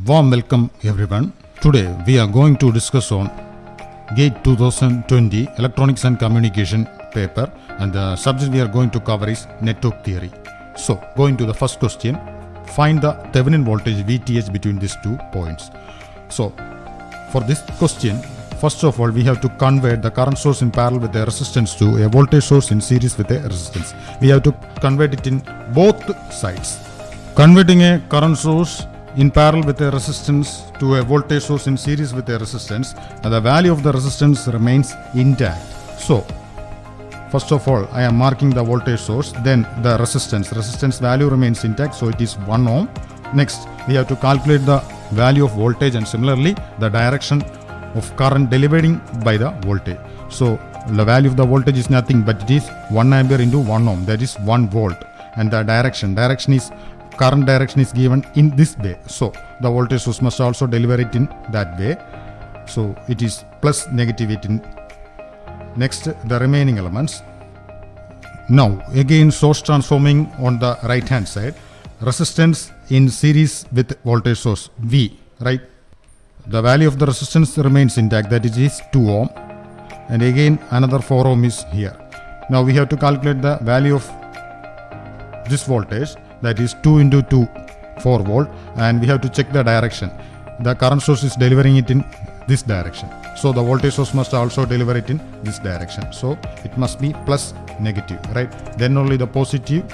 Warm welcome everyone. Today we are going to discuss on GATE 2020 Electronics and Communication paper, and the subject we are going to cover is network theory. So going to the first question, find the Thevenin voltage VTH between these 2 points. So for this question, first of all we have to convert the current source in parallel with a resistance to a voltage source in series with a resistance. We have to convert it in both sides. Converting a current source in parallel with a resistance to a voltage source in series with a resistance, and the value of the resistance remains intact. So first of all I am marking the voltage source, then the resistance value remains intact, so it is 1 ohm. Next we have to calculate the value of voltage and similarly the direction of current delivered by the voltage. So the value of the voltage is nothing but it is 1 ampere into 1 ohm, that is 1 volt, and the current direction is given in this way, so the voltage source must also deliver it in that way, so it is plus negative 18. Next the remaining elements. Now again source transforming on the right hand side, resistance in series with voltage source V, right? The value of the resistance remains intact, that is 2 ohm, and again another 4 ohm is here. Now we have to calculate the value of this voltage, that is 2 into 2, 4 volt, and we have to check the direction. The current source is delivering it in this direction, so the voltage source must also deliver it in this direction, so it must be plus negative, right? Then only the positive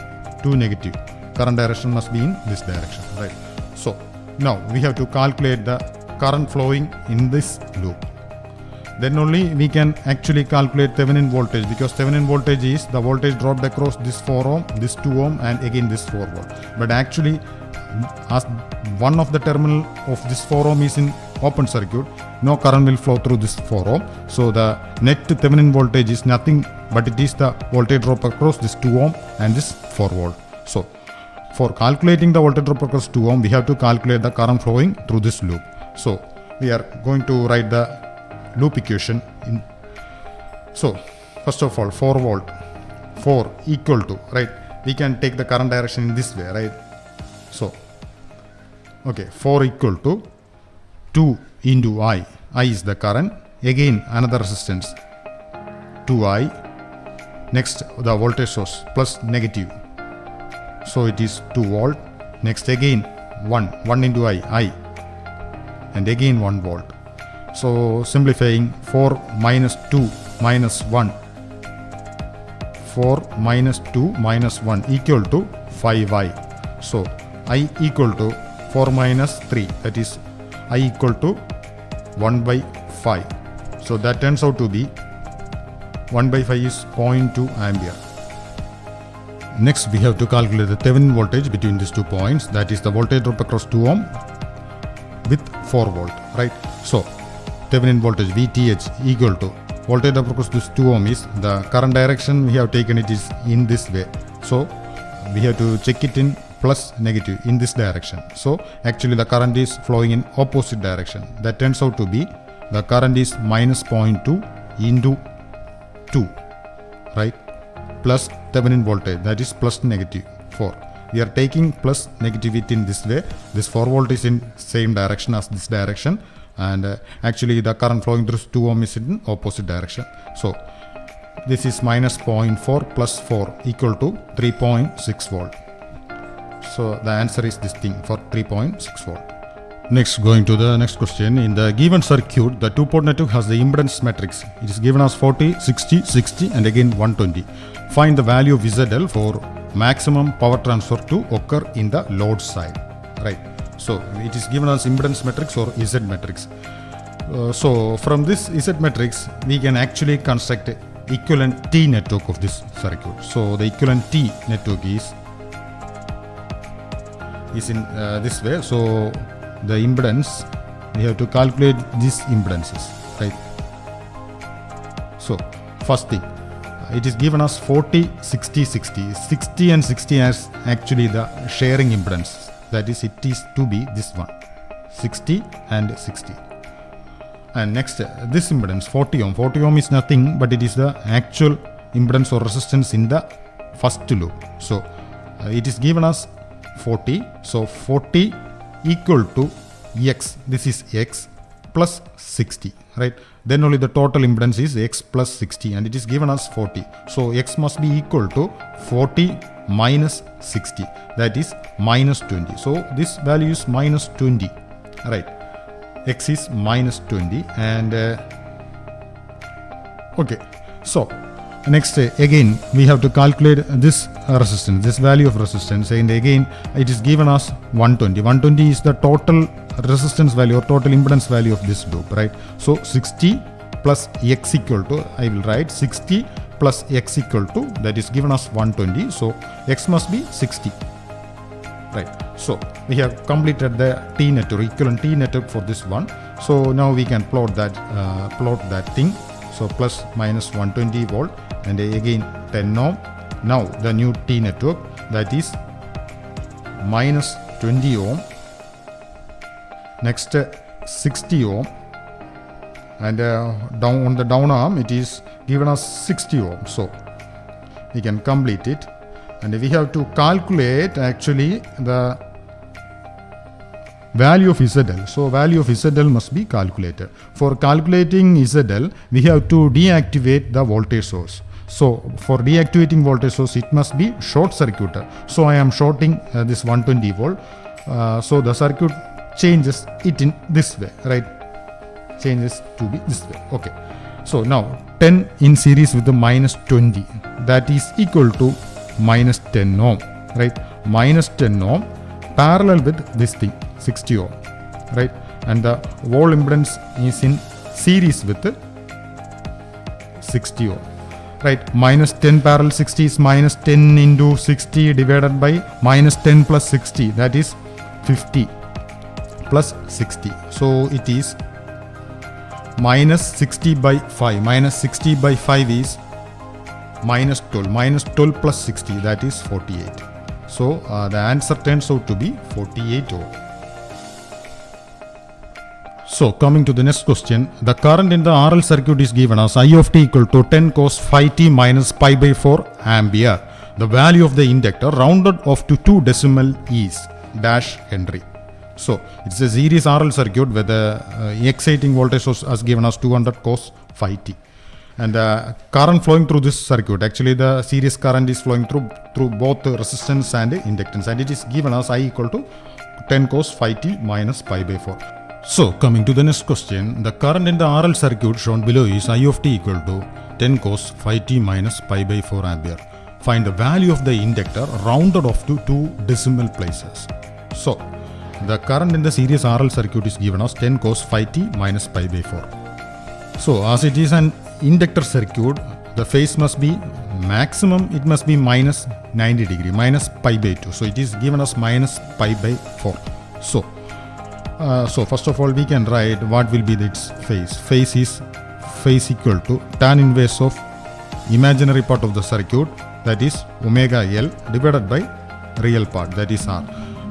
to negative current direction must be in this direction, right? So now we have to calculate the current flowing in this loop. Then only we can actually calculate Thevenin voltage, because Thevenin voltage is the voltage dropped across this 4 ohm, this 2 ohm, and again this 4 volt. But actually as one of the terminal of this 4 ohm is in open circuit, no current will flow through this 4 ohm, so the net Thevenin voltage is nothing but it is the voltage drop across this 2 ohm and this 4 volt. So for calculating the voltage drop across 2 ohm, we have to calculate the current flowing through this loop. So we are going to write the loop equation in. So first of all 4 volt, 4 equal to, right, we can take the current direction in this way, right? So okay, 4 equal to 2 into I is the current, again another resistance 2I, next the voltage source plus negative, so it is 2 volt, next again 1 into I, and again 1 volt. So simplifying, 4 minus 2 minus 1, 4 minus 2 minus 1 equal to 5I. So I equal to 4 minus 3, that is I equal to 1 by 5. So that turns out to be 1 by 5 is 0.2 ampere. Next we have to calculate the Thevenin voltage between these 2 points, that is the voltage drop across 2 ohm with 4 volt, right? So Thevenin voltage VTH equal to voltage drop across this 2 ohm is the current direction we have taken it is in this way, so we have to check it in plus negative in this direction. So actually the current is flowing in opposite direction, that turns out to be the current is minus 0.2 into 2, right, plus Thevenin voltage, that is plus negative 4. We are taking plus negativity in this way, this 4 volt is in same direction as this direction, and actually the current flowing through 2 ohm is in opposite direction. So this is minus 0.4 plus 4 equal to 3.6 volt. So the answer is this thing for 3.6 volt. Next, going to the next question. In the given circuit, the two-port network has the impedance matrix. It is given as 40, 60, 60 and again 120. Find the value of ZL for maximum power transfer to occur in the load side, right? So it is given as impedance matrix or Z matrix. So from this Z matrix we can actually construct a equivalent T network of this circuit. So the equivalent T network is in this way. So the impedance, we have to calculate these impedances, right? So first thing, it is given as 40, 60, 60. 60 and 60 as actually the sharing impedance, that is it is to be this one, 60 and 60. And next this impedance 40 ohm. 40 ohm is nothing but it is the actual impedance or resistance in the first loop. So it is given as 40. So 40 equal to X, this is X plus 60, right? Then only the total impedance is X plus 60 and it is given as 40. So X must be equal to 40 minus 60, that is minus 20. So this value is minus 20, right? X is minus 20 and okay. So next again we have to calculate this resistance, this value of resistance, and again it is given as 120. 120 is the total resistance value or total impedance value of this loop, right? So 60 plus X equal to, I will write 60 plus X equal to, that is given as 120. So X must be 60, right? So we have completed the T network, equivalent T network for this one. So now we can plot that thing. So plus minus 120 volt and again 10 ohm. Now the new T network, that is minus 20 ohm, next 60 ohm, and down on the down arm it is given as 60 ohm. So we can complete it and we have to calculate actually the value of ZL. So value of ZL must be calculated. For calculating ZL, we have to deactivate the voltage source. So for deactivating voltage source, it must be short circuited. So I am shorting this 120 volt. So the circuit changes it in this way, right? Changes to be this way. Okay. So now 10 in series with the minus 20, that is equal to minus 10 ohm, right? Minus 10 ohm parallel with this thing, 60 ohm, right? And the wall impedance is in series with 60 ohm, right? Minus 10 parallel 60 is minus 10 into 60 divided by minus 10 plus 60, that is 50 plus 60. So it is minus 60 by 5. Minus 60 by 5 is minus 12. Minus 12 plus 60, that is 48. So the answer turns out to be 48 ohm. So coming to the next question, the current in the RL circuit is given as I of t equal to 10 cos phi t minus pi by 4 ampere. The value of the inductor rounded off to 2 decimal is dash Henry. So it's a series RL circuit where the exciting voltage source is given as 200 cos phi t. And the current flowing through this circuit, actually the series current is flowing through both resistance and inductance, and it is given as I equal to 10 cos phi t minus pi by 4. So coming to the next question, the current in the RL circuit shown below is I of t equal to 10 cos phi t minus pi by 4 ampere. Find the value of the inductor rounded off to 2 decimal places. So the current in the series RL circuit is given as 10 cos phi t minus pi by 4. So as it is an inductor circuit, the phase must be maximum, it must be minus 90 degree, minus pi by 2. So it is given as minus pi by 4. So first of all we can write what will be its phase. Phase is phase equal to tan inverse of imaginary part of the circuit, that is omega L, divided by real part, that is R.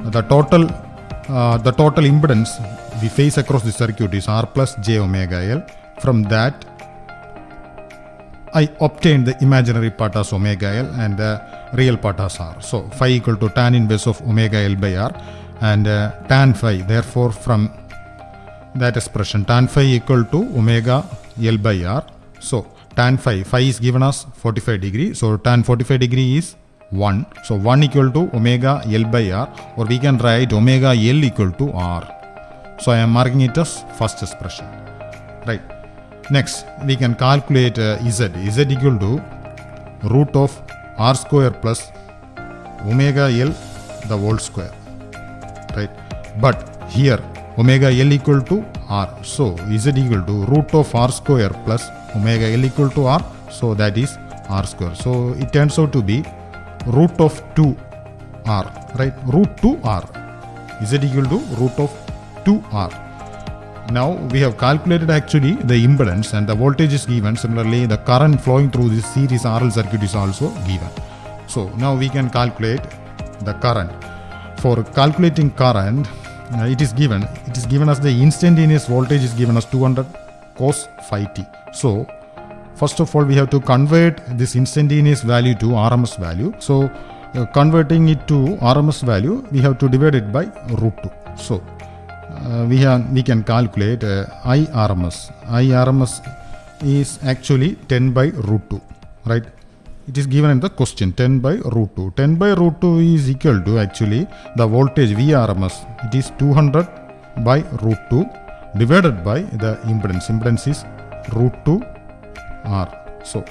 The total impedance we face across the circuit is R plus j omega L. From that I obtained the imaginary part as omega L and the real part as R. So phi equal to tan inverse of omega L by R and tan phi. Therefore from that expression tan phi equal to omega L by R. So tan phi is given as 45 degree. So tan 45 degree is 1. So 1 equal to omega L by R, or we can write omega L equal to R. So I am marking it as first expression, right? Next we can calculate Z equal to root of R square plus omega L the whole square, right? But here omega L equal to R, so Z equal to root of R square plus omega L equal to R, so that is R square. So it turns out to be root of 2R, right? Root 2R. Z equal to root of 2R. Now we have calculated actually the impedance and the voltage is given. Similarly, the current flowing through this series RL circuit is also given. So now we can calculate the current. For calculating current, it is given as the instantaneous voltage is given as 200 cos phi t. So first of all we have to convert this instantaneous value to RMS value. So converting it to RMS value, we have to divide it by root 2. So we can calculate IRMS. IRMS is actually 10 by root 2, right? It is given in the question, 10 by root 2. 10 by root 2 is equal to actually the voltage VRMS. It is 200 by root 2 divided by the impedance. Impedance is root 2 R. So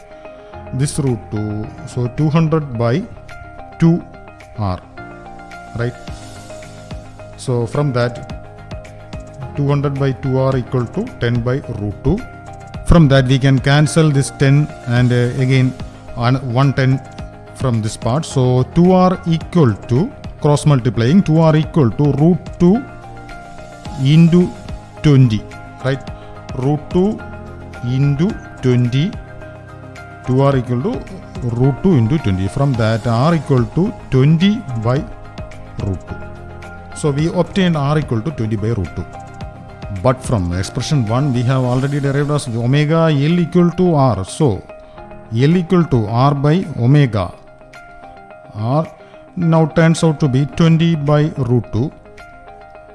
this root 2, so 200 by 2 R, right? So from that 200 by 2 R equal to 10 by root 2. From that we can cancel this 10 and again 110 from this part. So 2R equal to, cross multiplying, 2R equal to root 2 into 20, right? Root 2 into 20, 2R equal to root 2 into 20. From that R equal to 20 by root 2. So we obtained R equal to 20 by root 2. But from expression 1 we have already derived as omega L equal to R. So L equal to R by omega. R now turns out to be 20 by root 2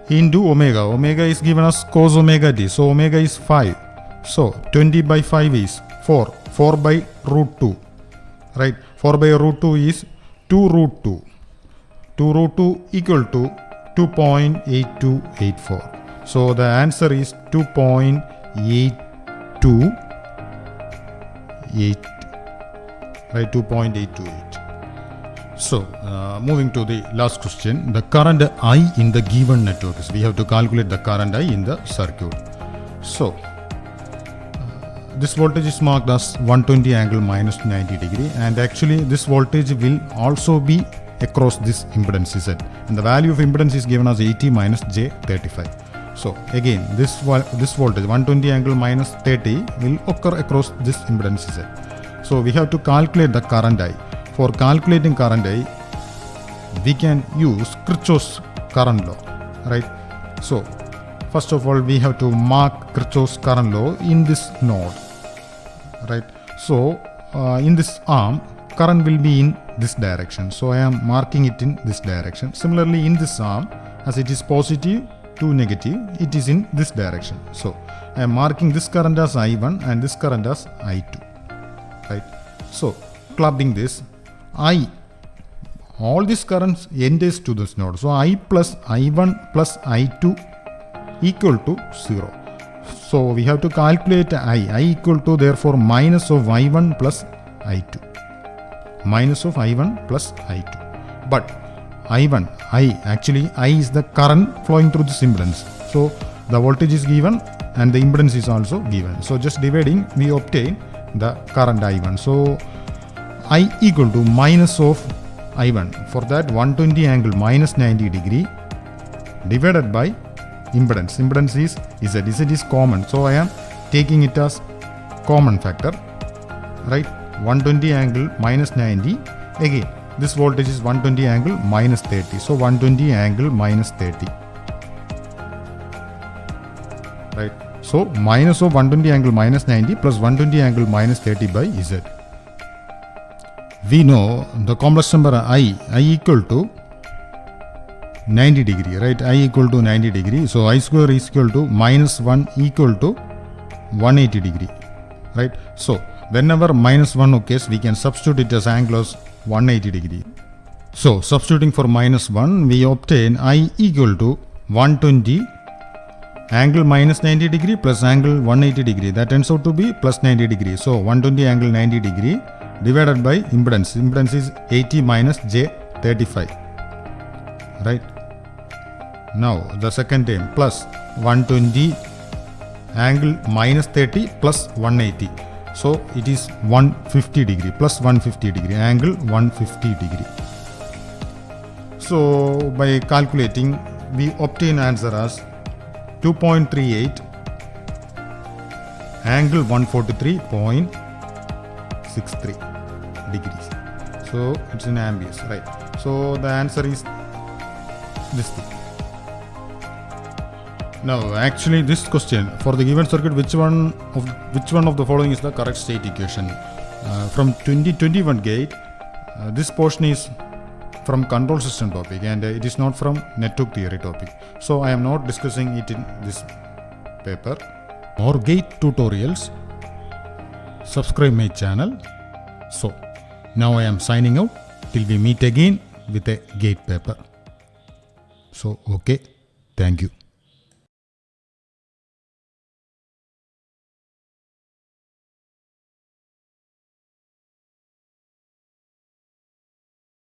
into omega. Omega is given as cos omega t. So omega is 5. So 20 by 5 is 4. 4 by root 2. Right? 4 by root 2 is 2 root 2. 2 root 2 equal to 2.8284. So the answer is 2.828. Right, 2.828. So moving to the last question, the current I in the given network. So we have to calculate the current I in the circuit. So this voltage is marked as 120 angle minus 90 degree, and actually this voltage will also be across this impedance Z, and the value of impedance is given as 80 minus J35. So again this voltage 120 angle minus 30 will occur across this impedance Z. So we have to calculate the current I. For calculating current I, we can use Kirchhoff's current law, right? So first of all we have to mark Kirchhoff's current law in this node, right? So in this arm current will be in this direction, so I am marking it in this direction. Similarly in this arm, as it is positive to negative, it is in this direction. So I am marking this current as I1 and this current as I2, right? So clubbing this, all these currents enters to this node. So I plus I1 plus I2 equal to 0. So we have to calculate I equal to therefore minus of I1 plus I2. Minus of I1 plus I2. But I is the current flowing through this impedance. So the voltage is given and the impedance is also given. So just dividing, we obtain the current I1. So I equal to minus of I1. For that 120 angle minus 90 degree divided by impedance. Impedance is Z. Z is common. So I am taking it as common factor, right? 120 angle minus 90. Again, this voltage is 120 angle minus 30. So 120 angle minus 30. Right. So minus of 120 angle minus 90 plus 120 angle minus 30 by Z. We know the complex number I equal to 90 degree, right? I equal to 90 degree. So I square is equal to minus 1 equal to 180 degree, right? So whenever minus 1 occurs, we can substitute it as angle as 180 degree. So substituting for minus 1, we obtain I equal to 120 angle minus 90 degree plus angle 180 degree. That turns out to be plus 90 degree. So 120 angle 90 degree divided by impedance. Impedance is 80 minus J35. Right. Now the second term plus 120 angle minus 30 plus 180. So it is 150 degree plus 150 degree, angle 150 degree. So by calculating, we obtain answer as 2.38 angle 143.63 degrees. So it's in amperes, right? So the answer is this thing. Now actually this question, for the given circuit, which one of the following is the correct state equation? From 2021 gate, this portion is from control system topic, and it is not from network theory topic. So I am not discussing it in this paper. More gate tutorials, subscribe my channel. So now I am signing out till we meet again with a gate paper. So okay, thank you.